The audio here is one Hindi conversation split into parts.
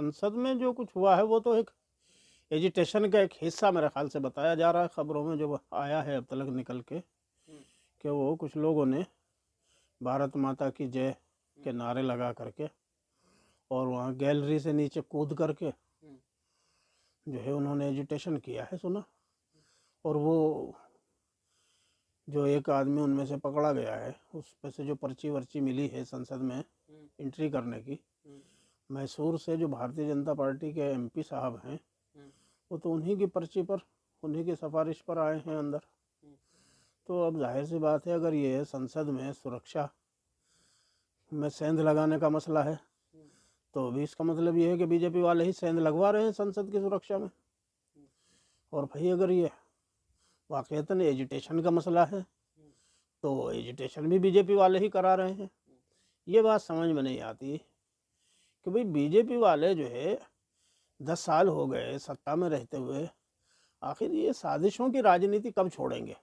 संसद में जो कुछ हुआ है वो तो एक एजिटेशन का एक हिस्सा मेरे ख्याल से बताया जा रहा है। खबरों में जो आया है अब तक निकल के कि वो कुछ लोगों ने भारत माता की जय के नारे लगा करके और वहाँ गैलरी से नीचे कूद करके जो है उन्होंने एजिटेशन किया है, सुना। और वो जो एक आदमी उनमें से पकड़ा गया है, उस पे से जो पर्ची वर्ची मिली है संसद में एंट्री करने की, मैसूर से जो भारतीय जनता पार्टी के एमपी साहब हैं वो तो उन्हीं की पर्ची पर, उन्हीं की सिफारिश पर आए हैं अंदर। तो अब जाहिर सी बात है, अगर ये संसद में सुरक्षा में सेंध लगाने का मसला है तो भी इसका मतलब ये है कि बीजेपी वाले ही सेंध लगवा रहे हैं संसद की सुरक्षा में। और भाई अगर ये वाकईतन एजिटेशन का मसला है तो एजिटेशन भी बीजेपी वाले ही करा रहे हैं। ये बात समझ में नहीं आती कि भाई बीजेपी वाले जो है 10 साल हो गए सत्ता में रहते हुए, आखिर ये साजिशों की राजनीति कब छोड़ेंगे?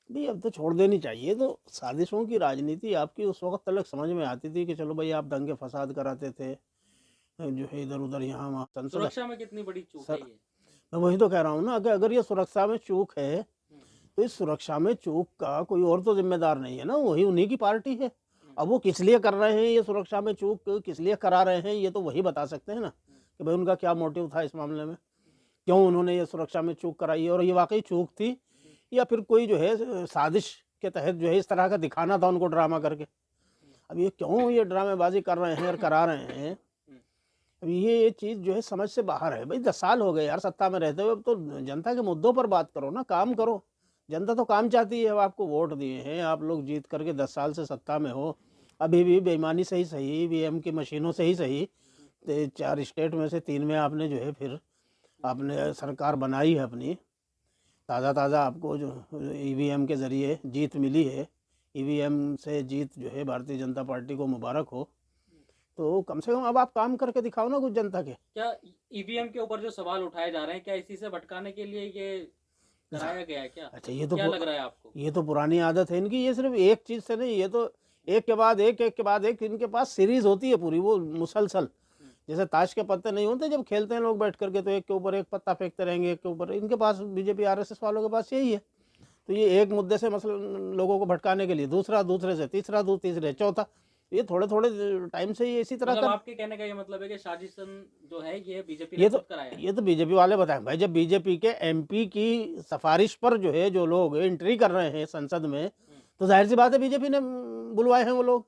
भाई अब तो छोड़ देनी चाहिए। तो साजिशों की राजनीति आपकी उस वक्त तक समझ में आती थी कि चलो भाई आप दंगे फसाद कराते थे जो है इधर उधर यहाँ वहाँ। सुरक्षा में कितनी बड़ी चूक है ये? मैं वही तो कह रहा हूँ ना कि अगर ये सुरक्षा में चूक है तो इस सुरक्षा में चूक का कोई और तो जिम्मेदार नहीं है ना, वही उन्हीं की पार्टी है। अब वो किस लिए कर रहे हैं ये सुरक्षा में चूक, किस लिए करा रहे हैं, ये तो वही बता सकते हैं ना कि भाई उनका क्या मोटिव था इस मामले में, क्यों उन्होंने ये सुरक्षा में चूक कराई और ये वाकई चूक थी या फिर कोई जो है साजिश के तहत जो है इस तरह का दिखाना था उनको ड्रामा करके। अब ये क्यों ये ड्रामेबाजी कर रहे हैं और करा रहे हैं, अब ये चीज़ जो है समझ से बाहर है। भाई 10 साल हो गए यार सत्ता में रहते हुए, अब तो जनता के मुद्दों पर बात करो ना, काम करो। जनता तो काम चाहती है, अब आपको वोट दिए हैं, आप लोग जीत करके 10 साल से सत्ता में हो, अभी भी बेईमानी से ही सही, ईवीएम की मशीनों से ही सही, 4 स्टेट में से 3 में आपने जो है फिर आपने सरकार बनाई है अपनी, ताज़ा आपको जो ईवीएम के ज़रिए जीत मिली है, ईवीएम से जीत जो है भारतीय जनता पार्टी को मुबारक हो। तो कम से कम अब आप काम करके दिखाओ ना कुछ जनता के। क्या ईवीएम के ऊपर जो सवाल उठाए जा रहे हैं, क्या इसी से भटकाने के लिए ये कराया गया है क्या? अच्छा, ये तो क्या लग रहा है आपको? ये तो पुरानी आदत है इनकी। ये सिर्फ एक चीज़ से नहीं, ये तो एक के बाद एक इनके पास सीरीज होती है पूरी, वो मुसलसल। जैसे ताश के पत्ते नहीं होते जब खेलते हैं लोग बैठ करके, तो एक के ऊपर एक पत्ता फेंकते रहेंगे, एक के ऊपर। इनके पास बीजेपी आरएसएस वालों के पास यही है। तो ये एक मुद्दे से मसला लोगों को भटकाने के लिए दूसरा, दूसरे से तीसरा, तीसरे चौथा, ये थोड़े थोड़े टाइम से ये इसी तरह मतलब कर। आपके कहने का ये मतलब है कि साजिशन जो है ये बीजेपी ये ने तो खुद कराया है? ये तो बीजेपी वाले बताएं भाई। जब बीजेपी के एमपी की सिफारिश पर जो है जो लोग एंट्री कर रहे हैं संसद में, तो जाहिर सी बात है बीजेपी ने बुलवाए हैं वो लोग।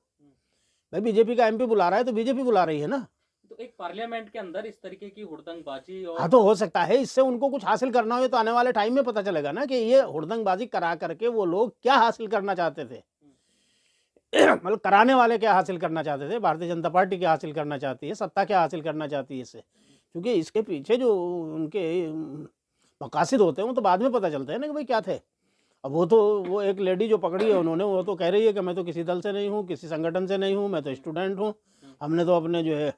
भाई बीजेपी का एमपी बुला रहा है तो बीजेपी बुला रही है ना। तो एक पार्लियामेंट के अंदर इस तरीके की हुड़दंगबाजी और हाँ, तो हो सकता है इससे उनको कुछ हासिल करना हो, तो आने वाले टाइम में पता चलेगा ना कि ये हुड़दंगबाजी करा करके वो लोग क्या हासिल करना चाहते थे। मतलब कराने वाले क्या हासिल करना चाहते थे, भारतीय जनता पार्टी क्या हासिल करना चाहती है, सत्ता क्या हासिल करना चाहती है इससे। क्योंकि इसके पीछे जो उनके मकासद होते हैं वो तो बाद में पता चलते हैं ना कि भाई क्या थे। अब वो एक लेडी जो पकड़ी है उन्होंने, वो तो कह रही है कि मैं तो किसी दल से नहीं हूँ, किसी संगठन से नहीं हूँ, मैं तो स्टूडेंट हूँ। हमने तो अपने जो है,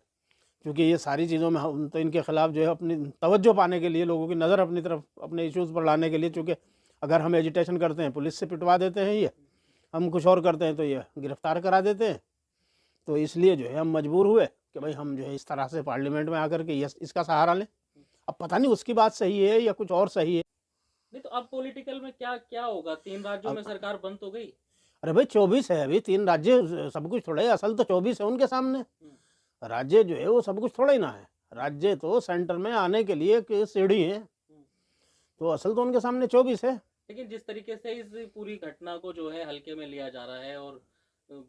क्योंकि ये सारी चीज़ों में हम तो इनके खिलाफ जो है अपनी तवज्जो पाने के लिए, लोगों की नज़र अपनी तरफ, अपने इश्यूज़ पर लाने के लिए, चूँकि अगर हम एजिटेशन करते हैं पुलिस से पिटवा देते हैं, ये हम कुछ और करते हैं तो ये गिरफ्तार करा देते हैं। तो इसलिए जो है हम मजबूर हुए कि भाई हम जो है इस तरह से पार्लियामेंट में आकर के इसका सहारा लें। अब पता नहीं उसकी बात सही है या कुछ और सही है। नहीं, तो अब पॉलिटिकल में क्या क्या होगा? 3 राज्यों में सरकार बंद हो गई। अरे भाई 24 है अभी, 3 राज्य सब कुछ थोड़ा है, असल तो 24 है उनके सामने। राज्य जो है वो सब कुछ थोड़ा ही ना है, राज्य तो सेंटर में आने के लिए एक सीढ़ी है, तो असल तो उनके सामने 24 है। लेकिन जिस तरीके से इस पूरी घटना को जो है हल्के में लिया जा रहा है और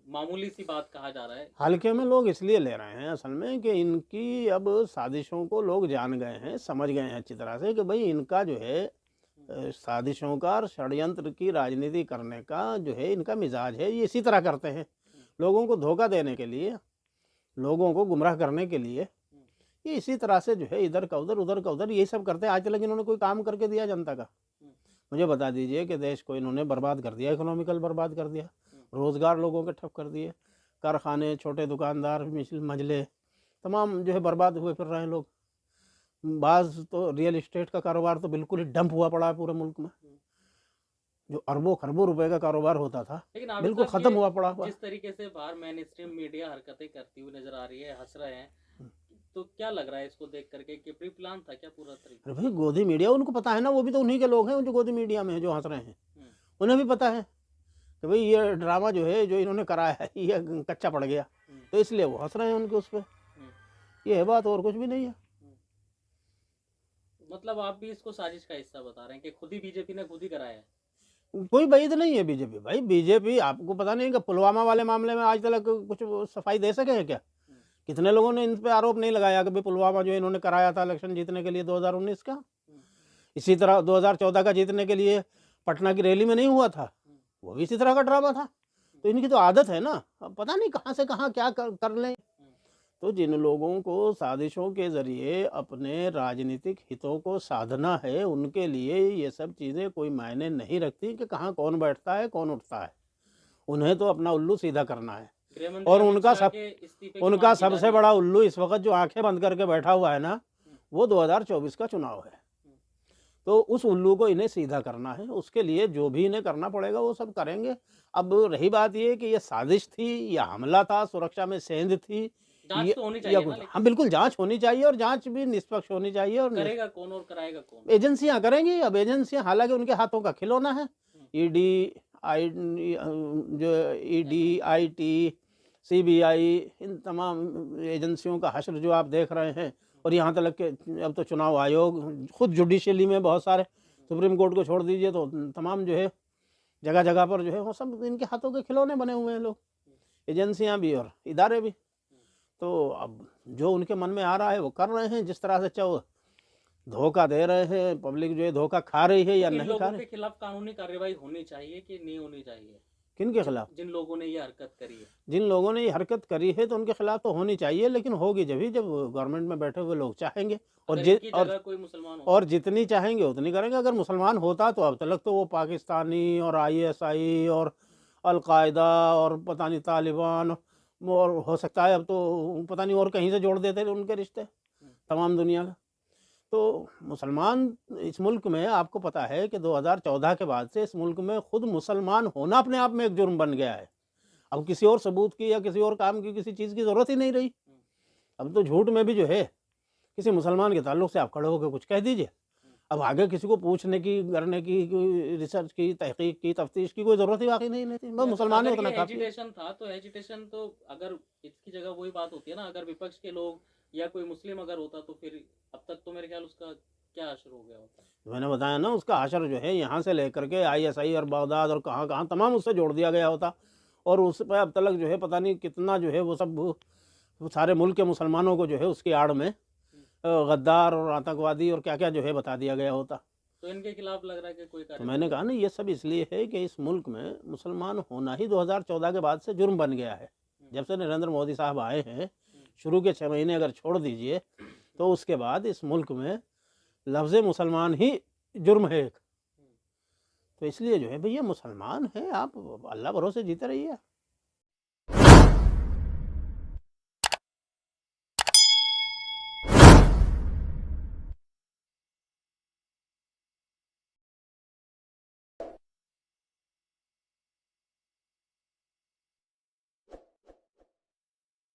मामूली सी बात कहा जा रहा है, हल्के में लोग इसलिए ले रहे हैं असल में कि इनकी अब साजिशों को लोग जान गए हैं, समझ गए हैं अच्छी तरह से कि भाई इनका जो है साजिशों का और षड्यंत्र की राजनीति करने का जो है इनका मिजाज है। ये इसी तरह करते हैं, लोगों को धोखा देने के लिए, लोगों को गुमराह करने के लिए। ये इसी तरह से जो है इधर का उधर, उधर का उधर, यही सब करते हैं। आज तक इन्होंने कोई काम करके दिया जनता का? मुझे बता दीजिए कि देश को इन्होंने बर्बाद कर दिया, इकोनॉमिकल बर्बाद कर दिया, रोज़गार लोगों के ठप कर दिए, कारखाने, छोटे दुकानदार, मजले तमाम जो है बर्बाद हुए फिर रहे हैं लोग। बाज़ तो रियल इस्टेट का कारोबार तो बिल्कुल ही डंप हुआ पड़ा है पूरे मुल्क में, जो अरबों खरबों रुपए का कारोबार होता था लेकिन बिल्कुल तक ख़त्म हुआ पड़ा हुआ। जिस तरीके से बाहर मेन स्ट्रीम मीडिया हरकतें करती हुई नजर आ रही है, हंस रहे हैं, तो क्या लग रहा है इसको देख करके कि प्री प्लान था क्या पूरा तरीका? अरे भाई गोदी मीडिया उनको पता है ना, वो भी तो उन्हीं के लोग हैं जो गोदी मीडिया में हैं, जो हंस रहे हैं। उन्हें भी पता है कि भाई ये ड्रामा जो है जो इन्होंने कराया है ये कच्चा पड़ गया, तो इसलिए वो हंस रहे हैं उनके उस पर। ये है बात, और कुछ भी नहीं है। मतलब आप भी इसको साजिश का हिस्सा बता रहे हैं कि खुद ही बीजेपी ने खुद ही कराया है? कोई वैध नहीं है बीजेपी। भाई बीजेपी, आपको पता नहीं कि पुलवामा वाले मामले में आज तक कुछ सफाई दे सके हैं क्या? कितने लोगों ने इन पे आरोप नहीं लगाया कि भाई पुलवामा जो इन्होंने कराया था इलेक्शन जीतने के लिए 2019 का। इसी तरह 2014 का जीतने के लिए पटना की रैली में नहीं हुआ था, वो भी इसी तरह का ड्रामा था। तो इनकी तो आदत है ना, अब पता नहीं कहाँ से कहाँ क्या कर लें। तो जिन लोगों को साजिशों के ज़रिए अपने राजनीतिक हितों को साधना है, उनके लिए ये सब चीज़ें कोई मायने नहीं रखती कि कहाँ कौन बैठता है कौन उठता है। उन्हें तो अपना उल्लू सीधा करना है। और उनका सबसे बड़ा उल्लू इस वक्त जो आंखें बंद करके बैठा हुआ है ना, वो 2024 का चुनाव है। तो उस उल्लू को इन्हें सीधा करना है, उसके लिए जो भी इन्हें करना पड़ेगा वो सब करेंगे। अब रही बात ये कि ये साजिश थी या हमला था, सुरक्षा में सेंध थी, जांच तो होनी चाहिए ना, हाँ बिल्कुल जांच होनी चाहिए, और जांच भी निष्पक्ष होनी चाहिए। और करेगा कौन और कराएगा कौन? एजेंसियां करेंगी। अब एजेंसियां हालांकि उनके हाथों का खिलौना है। ईडी, IT, CBI, इन तमाम एजेंसियों का हश्र जो आप देख रहे हैं, और यहाँ तक के अब तो चुनाव आयोग खुद जुडिशली में बहुत सारे, सुप्रीम कोर्ट को छोड़ दीजिए तो तमाम जो है जगह जगह पर जो है वो सब इनके हाथों के खिलौने बने हुए हैं लोग, एजेंसियां भी और इदारे भी। तो अब जो उनके मन में आ रहा है वो कर रहे हैं। जिस तरह से चाहो धोखा दे रहे हैं, पब्लिक जो है धोखा खा रही है या नहीं खा रही। के खिलाफ कानूनी कार्रवाई होनी चाहिए कि नहीं होनी चाहिए? किन के खिलाफ? जिन लोगों ने ये हरकत करी है। जिन लोगों ने ये हरकत करी है तो उनके खिलाफ तो होनी चाहिए, लेकिन होगी जब गवर्नमेंट में बैठे हुए लोग चाहेंगे, और जितनी चाहेंगे उतनी करेंगे। अगर मुसलमान होता तो अब तक तो वो पाकिस्तानी और ISI और अलकायदा और पता नहीं तालिबान, और हो सकता है अब तो पता नहीं और कहीं से जोड़ देते उनके रिश्ते तमाम दुनिया का। तो मुसलमान इस मुल्क में, आपको पता है कि 2014 के बाद से इस मुल्क में खुद मुसलमान होना अपने आप में एक जुर्म बन गया है। अब किसी और सबूत की या किसी और काम की, किसी चीज़ की ज़रूरत ही नहीं रही। अब तो झूठ में भी जो है किसी मुसलमान के ताल्लुक से आप खड़े होकर कुछ कह दीजिए, अब आगे किसी को पूछने की, करने की, रिसर्च की, तहकीक की, तफ्तीश की कोई ज़रूरत ही वाकई नहीं रहती। बस मुसलमान है उतना काफ़ी। एजिटेशन था तो एजिटेशन तो अगर इसकी जगह वही बात होती है ना, अगर विपक्ष के लोग या कोई मुस्लिम अगर होता तो फिर अब तक तो मेरे ख्याल उसका क्या असर हो गया होता। मैंने बताया ना, उसका असर जो है यहाँ से लेकर के ISI और बगदाद और कहाँ कहाँ तमाम उससे जोड़ दिया गया होता, और उस पर अब तक जो है पता नहीं कितना जो है वो सब सारे मुल्क के मुसलमानों को जो है उसकी आड़ में गद्दार और आतंकवादी और क्या क्या जो है बता दिया गया होता। तो इनके खिलाफ लग रहा है कि कोई तो मैंने कहा ना, ये सब इसलिए है कि इस मुल्क में मुसलमान होना ही 2014 के बाद से जुर्म बन गया है। जब से नरेंद्र मोदी साहब आए हैं, शुरू के 6 महीने अगर छोड़ दीजिए, तो उसके बाद इस मुल्क में लफ्ज़ मुसलमान ही जुर्म है एक। तो इसलिए जो है भैया मुसलमान है, आप अल्लाह भरोसे जीते रहिए।